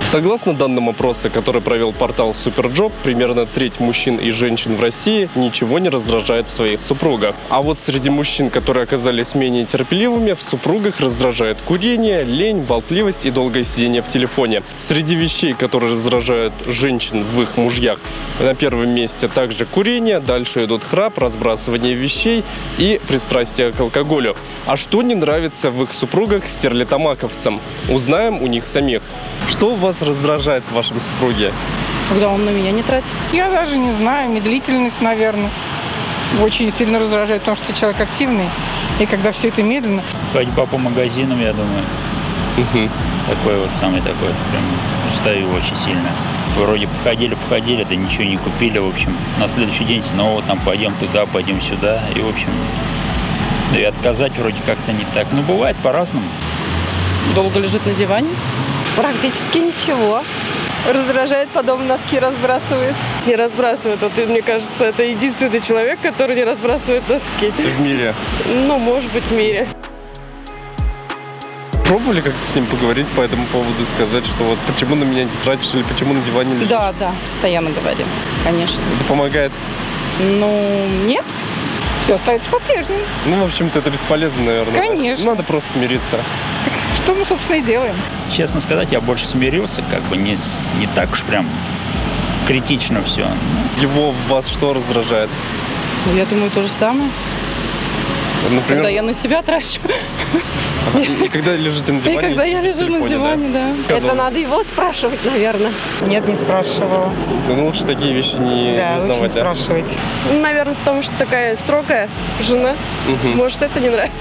Согласно данным опроса, который провел портал Superjob, примерно треть мужчин и женщин в России ничего не раздражает в своих супругах. А вот среди мужчин, которые оказались менее терпеливыми, в супругах раздражает курение, лень, болтливость и долгое сидение в телефоне. Среди вещей, которые раздражают женщин в их мужьях, на первом месте также курение, дальше идут храп, разбрасывание вещей и пристрастие к алкоголю. А что не нравится в их супругах стерлитамаковцам? Узнаем у них самих. Что вас раздражает в вашем супруге? Когда он на меня не тратит. Я даже не знаю, медлительность, наверное. Очень сильно раздражает, потому что человек активный. И когда все это медленно. Ходьба по магазинам, я думаю. Такой вот самый такой. Прям устаю очень сильно. Вроде походили, да ничего не купили. В общем, на следующий день снова там пойдем туда, пойдем сюда. И, в общем, да и отказать вроде как-то не так. Ну, бывает по-разному. Долго лежит на диване? Практически ничего. Раздражает, потом носки разбрасывает. Не разбрасывает. Вот, мне кажется, это единственный человек, который не разбрасывает носки. В мире? Ну, может быть, в мире. Пробовали как-то с ним поговорить по этому поводу, сказать, что вот почему на меня не тратишь или почему на диване лежишь? Да, постоянно говорим, конечно. Это помогает? Ну, нет. Все остается по-прежнему. Ну, в общем-то, это бесполезно, наверное. Конечно. Надо просто смириться. Так что мы, собственно, и делаем. Честно сказать, я больше смирился, как бы не так уж прям критично все. Его в вас что раздражает? Я думаю, то же самое. Например, Когда я на себя трачу. И когда лежите на И диване? когда я лежу на диване, да. Это надо его спрашивать, наверное. Нет, не спрашивала. Ну, лучше такие вещи не Да, лучше не узнавать, да? спрашивать. Ну, наверное, потому что такая строгая жена. Может, это не нравится.